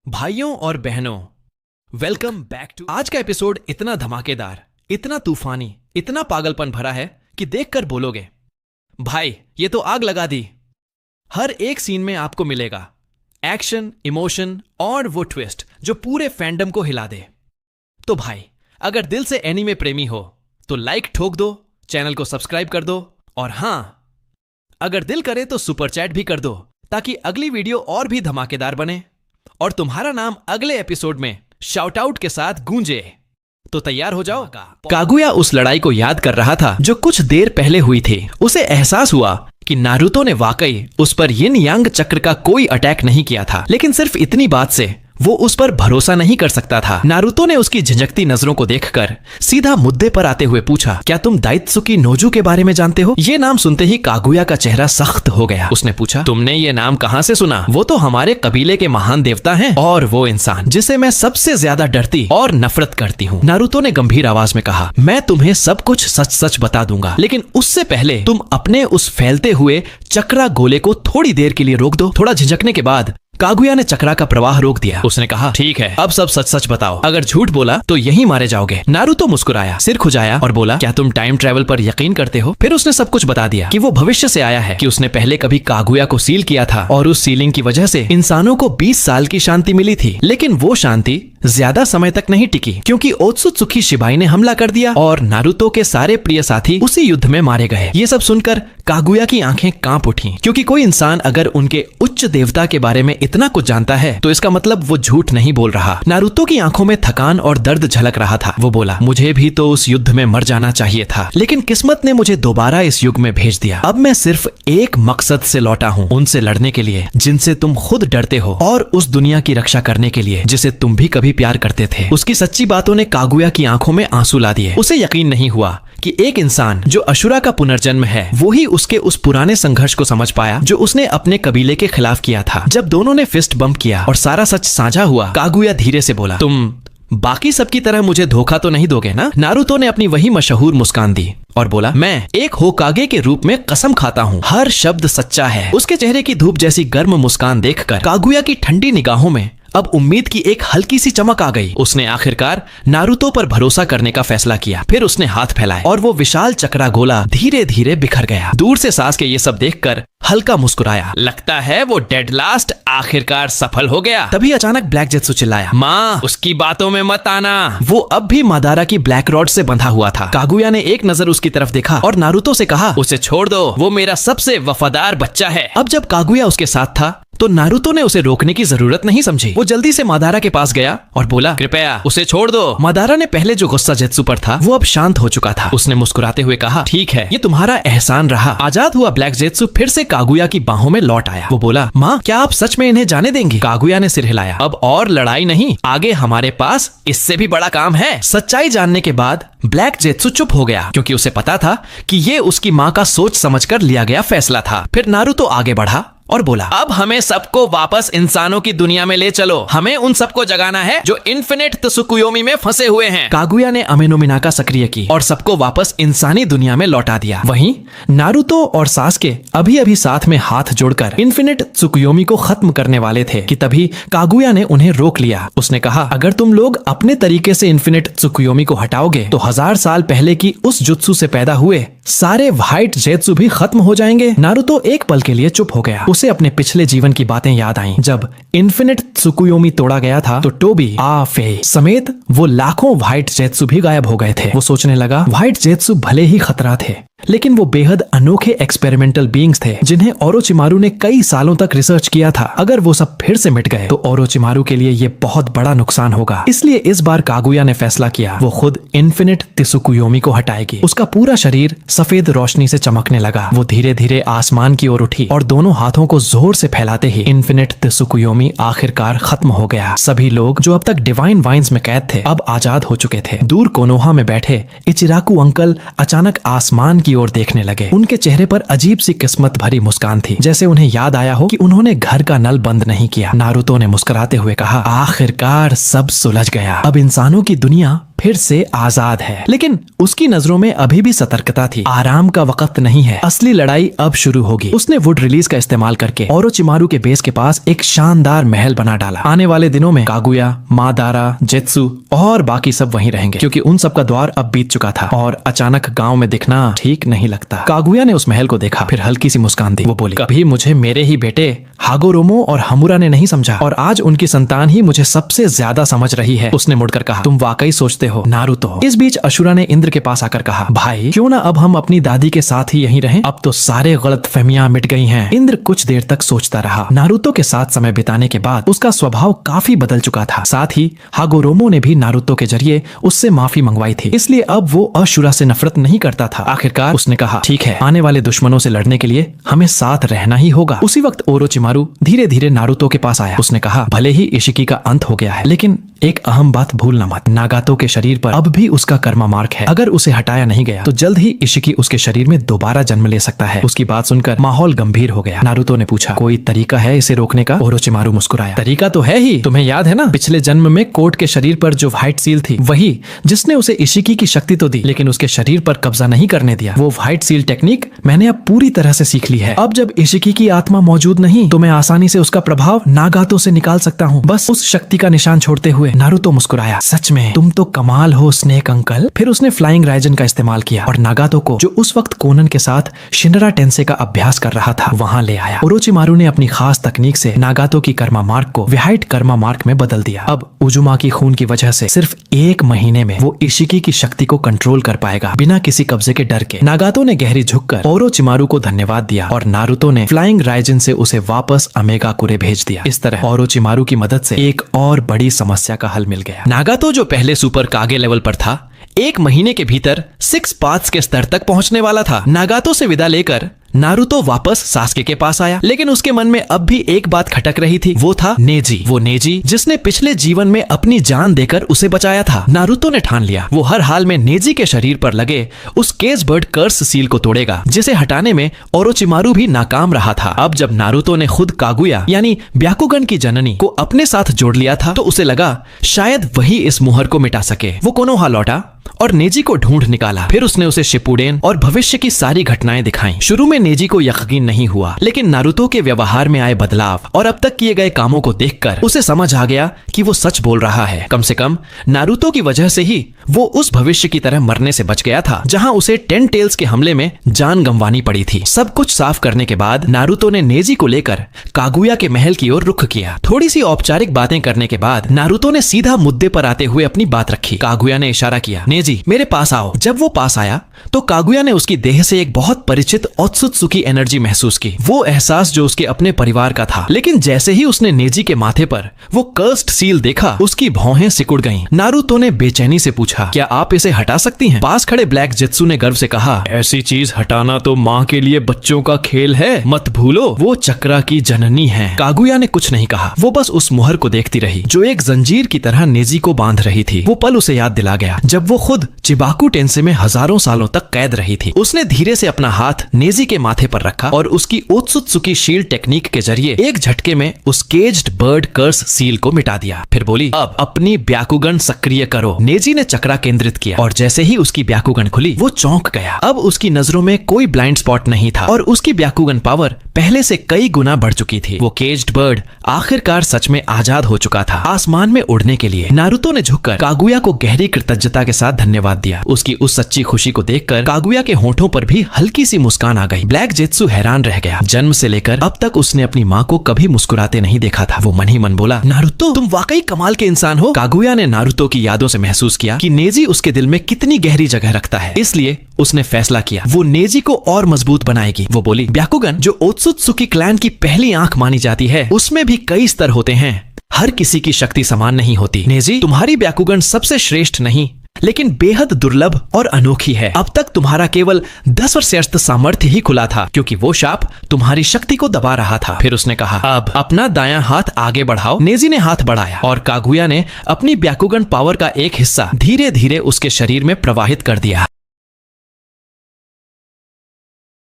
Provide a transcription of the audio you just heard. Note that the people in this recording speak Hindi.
भाइयों और बहनों, वेलकम बैक टू। आज का एपिसोड इतना धमाकेदार, इतना तूफानी, इतना पागलपन भरा है कि देखकर बोलोगे भाई ये तो आग लगा दी। हर एक सीन में आपको मिलेगा एक्शन, इमोशन और वो ट्विस्ट जो पूरे फैंडम को हिला दे। तो भाई अगर दिल से एनीमे प्रेमी हो तो लाइक ठोक दो, चैनल को सब्सक्राइब कर दो और हां, अगर दिल करे तो सुपर चैट भी कर दो ताकि अगली वीडियो और भी धमाकेदार बने और तुम्हारा नाम अगले एपिसोड में शाउट आउट के साथ गूंजे। तो तैयार हो जाओ। कागुया उस लड़ाई को याद कर रहा था जो कुछ देर पहले हुई थी। उसे एहसास हुआ कि नारुतो ने वाकई उस पर यिन यांग चक्र का कोई अटैक नहीं किया था, लेकिन सिर्फ इतनी बात से वो उस पर भरोसा नहीं कर सकता था। नारुतो ने उसकी झिझकती नजरों को देखकर सीधा मुद्दे पर आते हुए पूछा, क्या तुम दाइत्सुकी नोजू के बारे में जानते हो? ये नाम सुनते ही कागुया का चेहरा सख्त हो गया। उसने पूछा, तुमने ये नाम कहां से सुना? वो तो हमारे कबीले के महान देवता हैं और वो इंसान जिसे मैं सबसे ज्यादा डरती और नफरत करती हूँ। नारुतो ने गंभीर आवाज में कहा, मैं तुम्हें सब कुछ सच सच बता दूंगा, लेकिन उससे पहले तुम अपने उस फैलते हुए चक्रा गोले को थोड़ी देर के लिए रोक दो। थोड़ा झिझकने के बाद कागुया ने चक्रा का प्रवाह रोक दिया। उसने कहा, ठीक है, अब सब सच सच बताओ, अगर झूठ बोला तो यहीं मारे जाओगे। नारुतो मुस्कुराया, सिर खुजाया और बोला, क्या तुम टाइम ट्रैवल पर यकीन करते हो? फिर उसने सब कुछ बता दिया कि वो भविष्य से आया है, कि उसने पहले कभी कागुया को सील किया था और उस सीलिंग की वजह से इंसानों को 20 साल की शांति मिली थी, लेकिन वो शांति ज्यादा समय तक नहीं टिकी क्योंकि ओत्सुत्सुकी शिबाई ने हमला कर दिया और नारुतो के सारे प्रिय साथी उसी युद्ध में मारे गए। ये सब सुनकर कागुया की आंखें कांप उठी, क्योंकि कोई इंसान अगर उनके उच्च देवता के बारे में इतना कुछ जानता है तो इसका मतलब वो झूठ नहीं बोल रहा। नारुतो की आंखों में थकान और दर्द झलक रहा था। वो बोला, मुझे भी तो उस युद्ध में मर जाना चाहिए था, लेकिन किस्मत ने मुझे दोबारा इस युग में भेज दिया। अब मैं सिर्फ एक मकसद से लौटा हूँ, उनसे लड़ने के लिए जिनसे तुम खुद डरते हो और उस दुनिया की रक्षा करने के लिए जिसे तुम भी कभी प्यार करते थे। उसकी सच्ची बातों ने कागुया की आंखों में आंसू ला दिए। उसे यकीन नहीं हुआ कि एक इंसान जो अशुरा का पुनर्जन्म है वो ही उसके उस पुराने संघर्ष को समझ पाया जो उसने अपने कबीले के खिलाफ किया था। जब दोनों ने फिस्ट बम्प किया और सारा सच साझा हुआ, कागुया धीरे से बोला, तुम बाकी सबकी तरह मुझे धोखा तो नहीं दोगे ना? नारुतो ने अपनी वही मशहूर मुस्कान दी और बोला, मैं एक होकागे के रूप में कसम खाता हूँ, हर शब्द सच्चा है। उसके चेहरे की धूप जैसी गर्म मुस्कान देखकर कागुया की ठंडी निगाहों में अब उम्मीद की एक हल्की सी चमक आ गई। उसने आखिरकार नारुतो पर भरोसा करने का फैसला किया। फिर उसने हाथ फैलाए और वो विशाल चक्रा गोला धीरे धीरे बिखर गया। दूर से सासके ये सब देखकर हल्का मुस्कुराया, लगता है वो डेड लास्ट आखिरकार सफल हो गया। तभी अचानक ब्लैक जेत्सु चिल्लाया, माँ उसकी बातों में मत आना। वो अब भी मादारा की ब्लैक रॉड से बंधा हुआ था। कागुया ने एक नजर उसकी तरफ देखा और नारुतो से कहा, उसे छोड़ दो, वो मेरा सबसे वफादार बच्चा है। अब जब कागुया उसके साथ था तो नारुतो ने उसे रोकने की जरूरत नहीं समझी। वो जल्दी से मादारा के पास गया और बोला, कृपया उसे छोड़ दो। मादारा ने पहले जो गुस्सा जेत्सु पर था वो अब शांत हो चुका था। उसने मुस्कुराते हुए कहा, ठीक है, ये तुम्हारा एहसान रहा। आजाद हुआ ब्लैक जेत्सु फिर से कागुया की बाहों में लौट आया। वो बोला, माँ क्या आप सच में इन्हें जाने देंगी? कागुया ने सिर हिलाया, अब और लड़ाई नहीं, आगे हमारे पास इससे भी बड़ा काम है। सच्चाई जानने के बाद ब्लैक जेत्सु चुप हो गया क्योंकि उसे पता था कि ये उसकी माँ का सोच समझकर लिया गया फैसला था। फिर नारुतो आगे बढ़ा और बोला, अब हमें सबको वापस इंसानों की दुनिया में ले चलो। हमें उन सबको जगाना है जो इन्फिनिट त्सुकुयोमी में फंसे हुए हैं। कागुया ने अमेनो मिनाका सक्रिय की और सबको वापस इंसानी दुनिया में लौटा दिया। वहीं नारुतो और सासके अभी अभी साथ में हाथ जोड़कर इन्फिनिट त्सुकुयोमी को खत्म करने वाले थे कि तभी कागुया ने उन्हें रोक लिया। उसने कहा, अगर तुम लोग अपने तरीके से इन्फिनिट त्सुकुयोमी को हटाओगे तो 1000 साल पहले की उस जुत्सु से पैदा हुए सारे व्हाइट जेत्सु भी खत्म हो जाएंगे। नारुतो एक पल के लिए चुप हो गया। उसे अपने पिछले जीवन की बातें याद आईं। जब इन्फिनिट त्सुकुयोमी तोड़ा गया था तो टोबी, आफे समेत वो लाखों व्हाइट जेत्सु भी गायब हो गए थे। वो सोचने लगा, व्हाइट जेत्सु भले ही खतरा थे, लेकिन वो बेहद अनोखे एक्सपेरिमेंटल बीइंग्स थे जिन्हें ओरोचिमारू ने कई सालों तक रिसर्च किया था। अगर वो सब फिर से मिट गए तो ओरोचिमारू के लिए ये बहुत बड़ा नुकसान होगा। इसलिए इस बार कागुया ने फैसला किया, वो खुद इन्फिनिट त्सुकुयोमी को हटाएगी। उसका पूरा शरीर सफेद रोशनी से चमकने लगा। वो धीरे धीरे आसमान की ओर उठी और दोनों हाथों को जोर से फैलाते ही इन्फिनिट त्सुकुयोमी आखिरकार खत्म हो गया। सभी लोग जो अब तक डिवाइन वाइन्स में कैद थे अब आजाद हो चुके थे। दूर कोनोहा में बैठे इचिराकू अंकल अचानक आसमान की ओर देखने लगे। उनके चेहरे पर अजीब सी किस्मत भरी मुस्कान थी, जैसे उन्हें याद आया हो कि उन्होंने घर का नल बंद नहीं किया। नारुतो ने मुस्कुराते हुए कहा, आखिरकार सब सुलझ गया। अब इंसानों की दुनिया फिर से आजाद है। लेकिन उसकी नजरों में अभी भी सतर्कता थी। आराम का वक्त नहीं है, असली लड़ाई अब शुरू होगी। उसने वुड रिलीज का इस्तेमाल करके ओरोचिमारू के बेस के पास एक शानदार महल बना डाला। आने वाले दिनों में कागुया, मादारा, जेत्सु और बाकी सब वहीं रहेंगे, क्योंकि उन सब का दौर अब बीत चुका था और अचानक गांव में दिखना ठीक नहीं लगता। कागुया ने उस महल को देखा, फिर हल्की सी मुस्कान दी। वो बोली, कभी मुझे मेरे ही बेटे हागोरोमो और हमूरा ने नहीं समझा, और आज उनकी संतान ही मुझे सबसे ज्यादा समझ रही है। उसने मुड़कर कहा, तुम वाकई सोचते हो नारुतो हो। इस बीच अशुरा ने इंद्र के पास आकर कहा, भाई क्यों ना अब हम अपनी दादी के साथ ही यहीं रहें? अब तो सारे गलतफहमियां मिट गई हैं। इंद्र कुछ देर तक सोचता रहा। नारुतो के साथ समय बिताने के बाद उसका स्वभाव काफी बदल चुका था। साथ ही हागोरोमो ने भी नारुतो के जरिए उससे माफी मंगवाई थी, इसलिए अब वो अशुरा से नफरत नहीं करता था। आखिरकार उसने कहा, ठीक है, आने वाले दुश्मनों से लड़ने के लिए हमें साथ रहना ही होगा। उसी वक्त ओरोचिमारू धीरे धीरे नारुतो के पास आया। उसने कहा, भले ही इशिकी का अंत हो गया है, लेकिन एक अहम बात भूलना मत, नागातो के शरीर पर अब भी उसका कर्मा मार्क है। अगर उसे हटाया नहीं गया तो जल्द ही इशिकी उसके शरीर में दोबारा जन्म ले सकता है। उसकी बात सुनकर माहौल गंभीर हो गया। नारुतो ने पूछा, कोई तरीका है इसे रोकने का? ओरोचिमारू मुस्कुराया, तरीका तो है ही। तुम्हें याद है ना, पिछले जन्म में कोर्ट के शरीर पर जो व्हाइट सील थी, वही जिसने उसे इशिकी की शक्ति तो दी, लेकिन उसके शरीर पर कब्जा नहीं करने दिया। वो व्हाइट सील टेक्निक मैंने अब पूरी तरह से सीख ली है। अब जब इशिकी की आत्मा मौजूद नहीं तो मैं आसानी से उसका प्रभाव नागातो से निकाल सकता हूँ, बस उस शक्ति का निशान छोड़ते हुए। नारुतो मुस्कुराया, सच में तुम तो कमाल हो स्नेक अंकल। फिर उसने फ्लाइंग राइजन का इस्तेमाल किया और नागातो को, जो उस वक्त कोनन के साथ शिनरा टेंसे का अभ्यास कर रहा था, वहां ले आया। ओरोचिमारू ने अपनी खास तकनीक से नागातो की कर्मा मार्क को व्हाइट कर्मा मार्क में बदल दिया। अब उजुमा की खून की वजह से सिर्फ 1 महीने में वो इशिकी की शक्ति को कंट्रोल कर पाएगा, बिना किसी कब्जे के डर के। नागातो ने गहरी झुककर ओरोचिमारू को धन्यवाद दिया और नारुतो ने फ्लाइंग राइजन से उसे वापस अमेगाकुरे भेज दिया। इस तरह ओरोचिमारू की मदद से एक और बड़ी समस्या का हल मिल गया। नागातो जो पहले सुपर कागे लेवल पर था, 1 महीने के भीतर 6 पाथ्स के स्तर तक पहुंचने वाला था। नागातो से विदा लेकर नारुतो वापस सास्के के पास आया, लेकिन उसके मन में अब भी एक बात खटक रही थी। वो था नेजी। वो नेजी जिसने पिछले जीवन में अपनी जान देकर उसे बचाया था। नारुतो ने ठान लिया वो हर हाल में नेजी के शरीर पर लगे उस केज बर्ड कर्स सील को तोड़ेगा, जिसे हटाने में ओरोचिमारू भी नाकाम रहा था। अब जब नारुतो ने खुद कागुया यानी ब्याकुगन की जननी को अपने साथ जोड़ लिया था, तो उसे लगा शायद वही इस मुहर को मिटा सके। वो कोनोहा लौटा और नेजी को ढूंढ निकाला। फिर उसने उसे शिपुडेन और भविष्य की सारी घटनाएं दिखाई। शुरू में नेजी को यकीन नहीं हुआ, लेकिन नारुतो के व्यवहार में आए बदलाव और अब तक किए गए कामों को देखकर उसे समझ आ गया कि वो सच बोल रहा है। कम से कम नारुतो की वजह से ही वो उस भविष्य की तरह मरने से बच गया था, जहां उसे 10 टेल्स के हमले में जान गंवानी पड़ी थी। सब कुछ साफ करने के बाद नारुतो ने नेजी को लेकर कागुया के महल की ओर रुख किया। थोड़ी सी औपचारिक बातें करने के बाद नारुतो ने सीधा मुद्दे पर आते हुए अपनी बात रखी। कागुया ने इशारा किया, नेजी मेरे पास आओ। जब वो पास आया तो कागुया ने उसकी देह से एक बहुत परिचित ओत्सुत्सुकी एनर्जी महसूस की, वो एहसास जो उसके अपने परिवार का था। लेकिन जैसे ही उसने नेजी के माथे पर वो कर्स्ड सील देखा, उसकी भौहें सिकुड़ गईं। नारुतो ने बेचैनी से पूछा, क्या आप इसे हटा सकती हैं? पास खड़े ब्लैक जित्सु ने गर्व से कहा, ऐसी चीज हटाना तो माँ के लिए बच्चों का खेल है, मत भूलो वो चक्रा की जननी है। कागुया ने कुछ नहीं कहा, वो बस उस मुहर को देखती रही जो एक जंजीर की तरह नेजी को बांध रही थी। वो पल उसे याद दिला गया जब वो खुद चिबाकू टेंसे में हजारों सालों तक कैद रही थी। उसने धीरे से अपना हाथ नेजी के माथे पर रखा और उसकी ओत्सुत्सुकी शील्ड टेक्निक के जरिए एक झटके में उस केज्ड बर्ड कर्स सील को मिटा दिया। फिर बोली, अब अपनी ब्याकुगन सक्रिय करो। नेजी ने चक्रा केंद्रित किया और जैसे ही उसकी ब्याकुगन खुली, वो चौंक गया। अब उसकी नजरों में कोई ब्लाइंड स्पॉट नहीं था और उसकी ब्याकुगन पावर पहले से कई गुना बढ़ चुकी थी। वो केज्ड बर्ड आखिरकार सच में आजाद हो चुका था, आसमान में उड़ने के लिए। नारुतो ने झुककर कागुया को गहरी कृतज्ञता के साथ धन्यवाद दिया। उसकी उस सच्ची खुशी को देखकर कागुया के होठों पर भी हल्की सी मुस्कान आ गई। ब्लैक जेत्सु हैरान रह गया। जन्म से लेकर अब तक उसने अपनी माँ को कभी मुस्कुराते नहीं देखा था। वो मन ही मन बोला, नारुतो तुम वाकई कमाल के इंसान हो। कागुया ने नारुतो की यादों से महसूस किया कि नेजी उसके दिल में कितनी गहरी जगह रखता है, इसलिए उसने फैसला किया वो नेजी को और मजबूत बनाएगी। वो बोली, ब्याकुगन जो ओत्सुत्सुकी क्लैन की पहली आंख मानी जाती है, उसमें भी कई स्तर होते हैं। हर किसी की शक्ति समान नहीं होती। नेजी तुम्हारी ब्याकुगन सबसे श्रेष्ठ नहीं, लेकिन बेहद दुर्लभ और अनोखी है। अब तक तुम्हारा केवल 10% सामर्थ्य ही खुला था, क्योंकि वो शाप तुम्हारी शक्ति को दबा रहा था। फिर उसने कहा, अब अपना दायां हाथ आगे बढ़ाओ। नेजी ने हाथ बढ़ाया और कागुया ने अपनी ब्याकुगन पावर का एक हिस्सा धीरे धीरे उसके शरीर में प्रवाहित कर दिया।